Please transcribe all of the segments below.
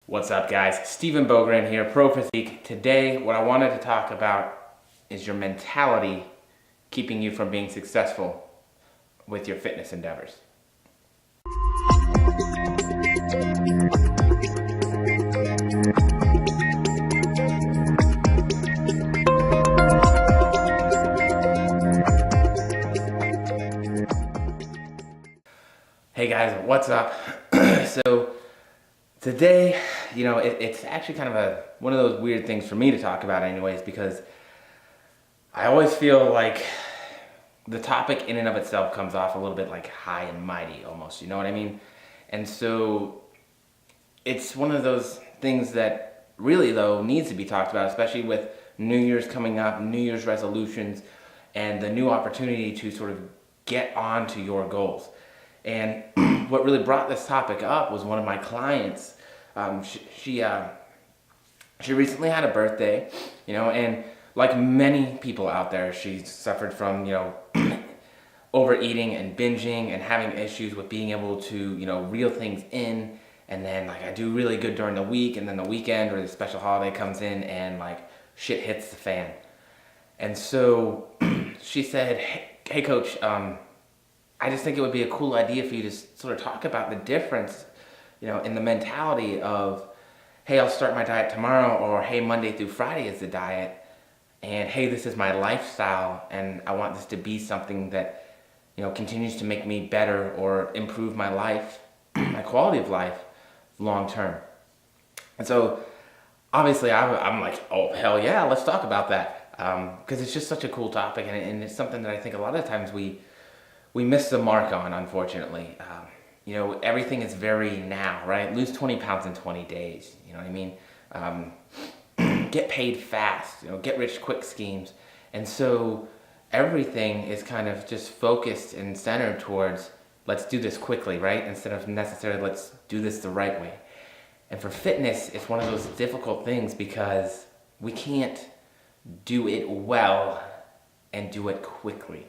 What's up, guys? Stephen Bogren here, Pro Physique. Today, what I wanted to talk about is your mentality keeping you from being successful with your fitness endeavors. Hey guys, what's up? So today, it's actually kind of one of those weird things for me to talk about anyways, because I always feel like the topic in and of itself comes off a little bit like high and mighty almost, you know what I mean? And so it's one of those things that really though needs to be talked about, especially with New Year's coming up, New Year's resolutions, and the new opportunity to sort of get on to your goals. And what really brought this topic up was one of my clients. She recently had a birthday, and like many people out there, she suffered from, overeating and binging and having issues with being able to, reel things in. And then like I do really good during the week, and then the weekend or the special holiday comes in and like shit hits the fan. And so she said, hey coach, I just think it would be a cool idea for you to sort of talk about the difference, in the mentality of, hey, I'll start my diet tomorrow, or hey, Monday through Friday is the diet, and hey, this is my lifestyle, and I want this to be something that, continues to make me better or improve my life, my quality of life, long term. And so, obviously, I'm like, oh, hell yeah, let's talk about that, because it's just such a cool topic, and it's something that I think a lot of times we miss the mark on, unfortunately. Everything is very now, right? Lose 20 pounds in 20 days, you know what I mean? Get paid fast, get rich quick schemes. And so everything is kind of just focused and centered towards, let's do this quickly, right? Instead of necessarily, let's do this the right way. And for fitness, it's one of those difficult things because we can't do it well and do it quickly.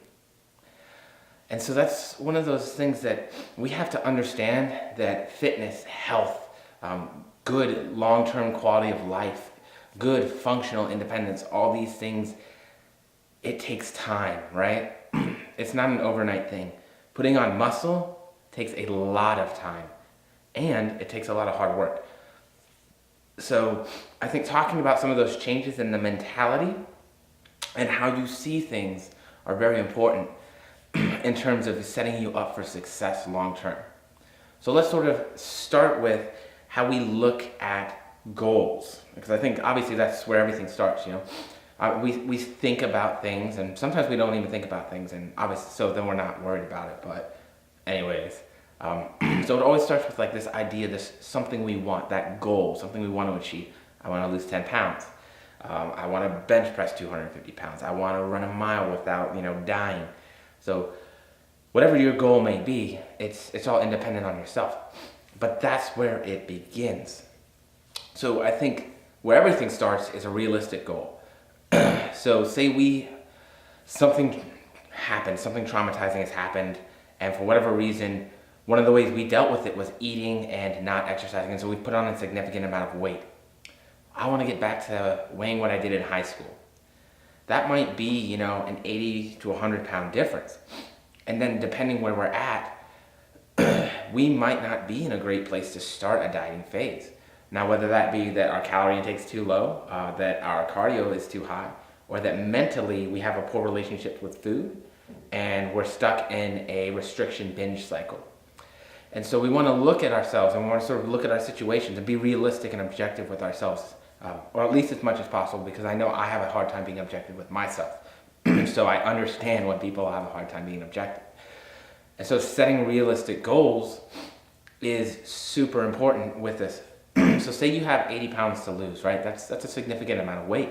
And so that's one of those things that we have to understand, that fitness, health, good long-term quality of life, good functional independence, all these things, it takes time, right? It's not an overnight thing. Putting on muscle takes a lot of time, and it takes a lot of hard work. So I think talking about some of those changes in the mentality and how you see things are very important in terms of setting you up for success long term. So let's sort of start with how we look at goals, because I think obviously that's where everything starts. We think about things, and sometimes we don't even think about things, and obviously so then we're not worried about it. But anyways, so it always starts with like this idea, this something we want, that goal, something we want to achieve. I want to lose 10 pounds. I want to bench press 250 pounds. I want to run a mile without dying. So whatever your goal may be, it's all independent on yourself. But that's where it begins. So I think where everything starts is a realistic goal. So say something happened, something traumatizing has happened, and for whatever reason, one of the ways we dealt with it was eating and not exercising, and so we put on a significant amount of weight. I want to get back to weighing what I did in high school. That might be, an 80 to 100 pound difference. And then depending where we're at, we might not be in a great place to start a dieting phase. Now, whether that be that our calorie intake's too low, that our cardio is too high, or that mentally we have a poor relationship with food and we're stuck in a restriction binge cycle. And so we want to look at ourselves, and we want to sort of look at our situations and be realistic and objective with ourselves. Or at least as much as possible, because I know I have a hard time being objective with myself. So I understand when people have a hard time being objective. And so setting realistic goals is super important with this. So say you have 80 pounds to lose, right? That's a significant amount of weight.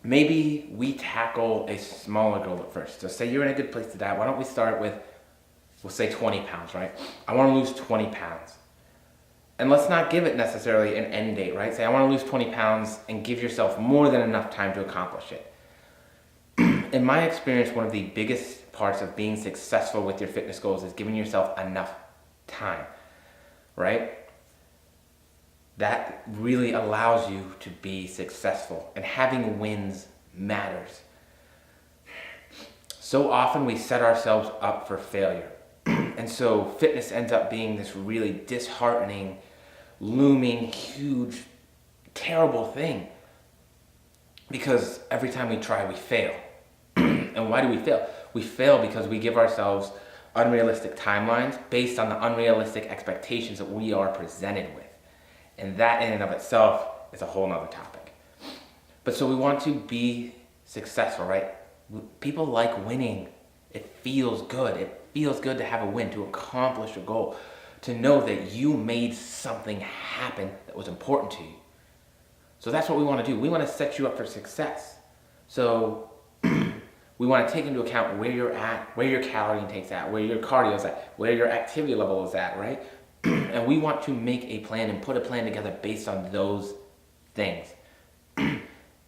Maybe we tackle a smaller goal at first. So say you're in a good place to diet. Why don't we start with, we'll say 20 pounds, right? I want to lose 20 pounds. And let's not give it necessarily an end date, right? Say I want to lose 20 pounds and give yourself more than enough time to accomplish it. In my experience, one of the biggest parts of being successful with your fitness goals is giving yourself enough time, right? that really allows you to be successful. And having wins matters. So often we set ourselves up for failure. And so fitness ends up being this really disheartening, looming, huge, terrible thing. Because every time we try, we fail. And why do we fail? We fail because we give ourselves unrealistic timelines based on the unrealistic expectations that we are presented with. And that in and of itself is a whole nother topic. But so we want to be successful, right? People like winning. It feels good. It feels good to have a win, to accomplish a goal, to know that you made something happen that was important to you. So that's what we want to do. We want to set you up for success. So we want to take into account where you're at, where your calorie intake's at, where your cardio is at, where your activity level is at, right? And we want to make a plan and put a plan together based on those things.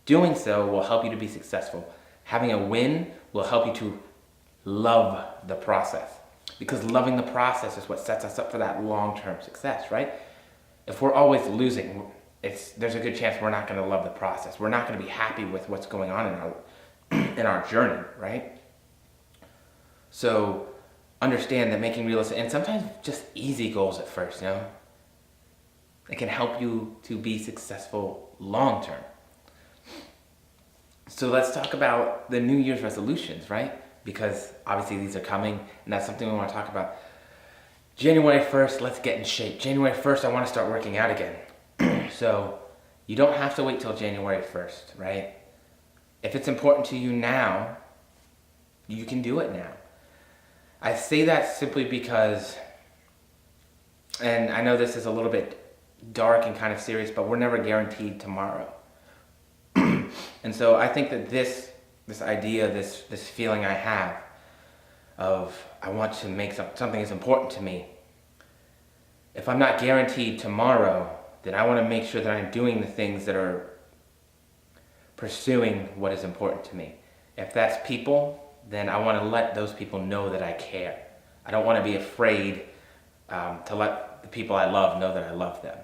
Doing so will help you to be successful. Having a win will help you to love the process. Because loving the process is what sets us up for that long-term success, right? If we're always losing, there's a good chance we're not going to love the process. We're not going to be happy with what's going on in our journey, right? So understand that making realistic, and sometimes just easy goals at first, it can help you to be successful long term. So let's talk about the New Year's resolutions, right? Because obviously these are coming, and that's something we want to talk about. January 1st, let's get in shape. January 1st, I want to start working out again. So you don't have to wait till January 1st, right? If it's important to you now, you can do it now. I say that simply because, and I know this is a little bit dark and kind of serious, but we're never guaranteed tomorrow. And so I think that this idea, this feeling I have of I want to make something is important to me. If I'm not guaranteed tomorrow, then I want to make sure that I'm doing the things that are pursuing what is important to me. If that's people, then I want to let those people know that I care. I don't want to be afraid to let the people I love know that I love them.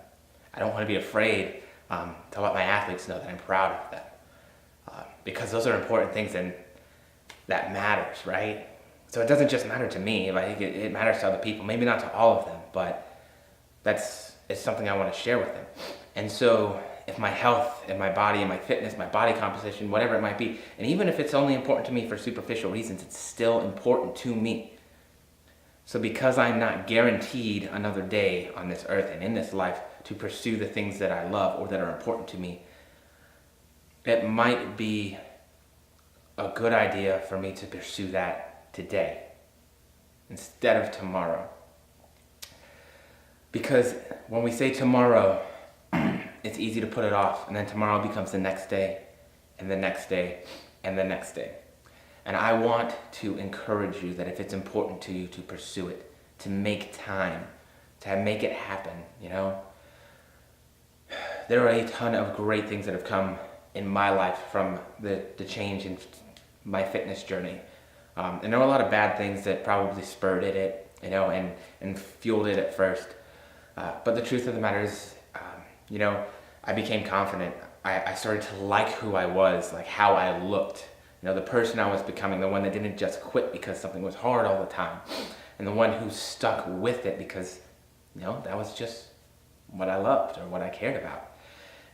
I don't want to be afraid to let my athletes know that I'm proud of them. Because those are important things and that matters, right? So it doesn't just matter to me, it matters to other people. Maybe not to all of them, but it's something I want to share with them. And so if my health and my body and my fitness, my body composition, whatever it might be, and even if it's only important to me for superficial reasons, it's still important to me. So because I'm not guaranteed another day on this earth and in this life to pursue the things that I love or that are important to me, it might be a good idea for me to pursue that today instead of tomorrow. Because when we say tomorrow, it's easy to put it off, and then tomorrow becomes the next day, and the next day, and the next day. And I want to encourage you that if it's important to you to pursue it, to make time, to make it happen, There are a ton of great things that have come in my life from the change in my fitness journey. And there were a lot of bad things that probably spurred it, and fueled it at first. But the truth of the matter is, I became confident. I started to like who I was, like how I looked. The person I was becoming, the one that didn't just quit because something was hard all the time. And the one who stuck with it because, that was just what I loved or what I cared about.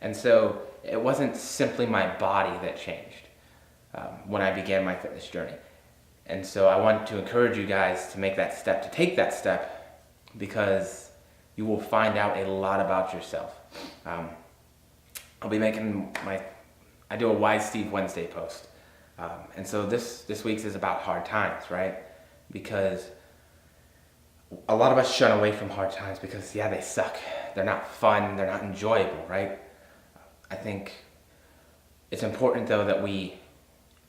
And so it wasn't simply my body that changed when I began my fitness journey. And so I want to encourage you guys to make that step, to take that step, because you will find out a lot about yourself. I'll be making I do a Wise Steve Wednesday post. And so this week's is about hard times, right? Because a lot of us shun away from hard times because, they suck. They're not fun. They're not enjoyable, right? I think it's important, though, that we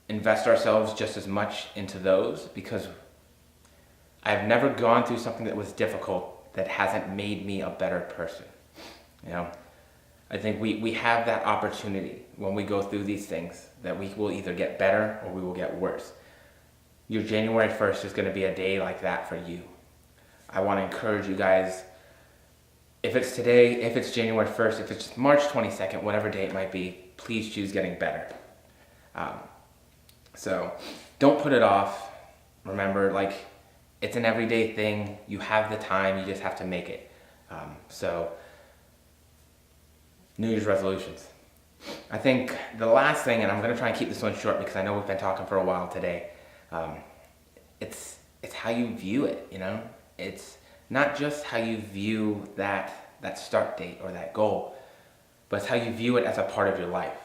invest ourselves just as much into those, because I've never gone through something that was difficult that hasn't made me a better person. I think we have that opportunity when we go through these things that we will either get better or we will get worse. Your January 1st is going to be a day like that for you. I want to encourage you guys if it's today, if it's January 1st, if it's March 22nd, whatever day it might be, please choose getting better. Um, so don't put it off. Remember, like, it's an everyday thing. You have the time, you just have to make it. So New Year's resolutions. I think the last thing, and I'm going to try and keep this one short because I know we've been talking for a while today, it's how you view it, you know? It's not just how you view that start date or that goal, but it's how you view it as a part of your life.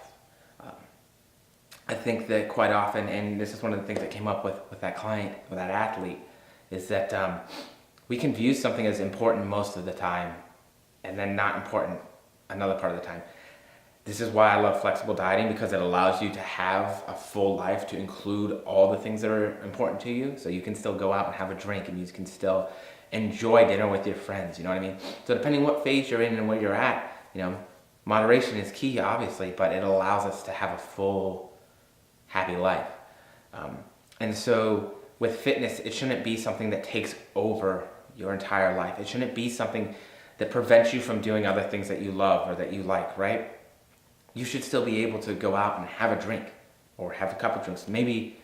I think that quite often, and this is one of the things that came up with that client, or that athlete, is that we can view something as important most of the time and then not important another part of the time. This is why I love flexible dieting, because it allows you to have a full life to include all the things that are important to you. So you can still go out and have a drink, and you can still enjoy dinner with your friends, you know what I mean? So depending what phase you're in and where you're at, you know, moderation is key, obviously, but it allows us to have a full, happy life. And so with fitness, it shouldn't be something that takes over your entire life. It shouldn't be something that prevents you from doing other things that you love or that you like, right? You should still be able to go out and have a drink or have a couple drinks. Maybe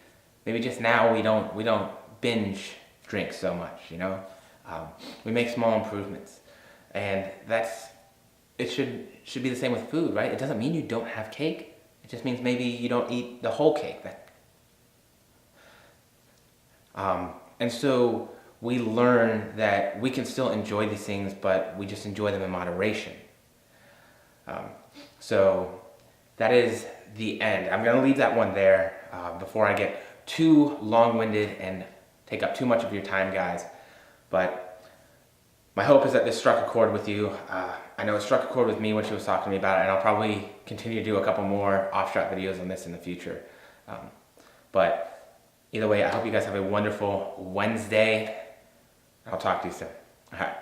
just now we don't binge drink so much, you know? We make small improvements, and it should be the same with food, right? It doesn't mean you don't have cake. It just means maybe you don't eat the whole cake. And so we learn that we can still enjoy these things, but we just enjoy them in moderation. So that is the end. I'm going to leave that one there before I get too long-winded and take up too much of your time, guys. But my hope is that this struck a chord with you. I know it struck a chord with me when she was talking to me about it, and I'll probably continue to do a couple more off-shot videos on this in the future. But either way, I hope you guys have a wonderful Wednesday. I'll talk to you soon. All right.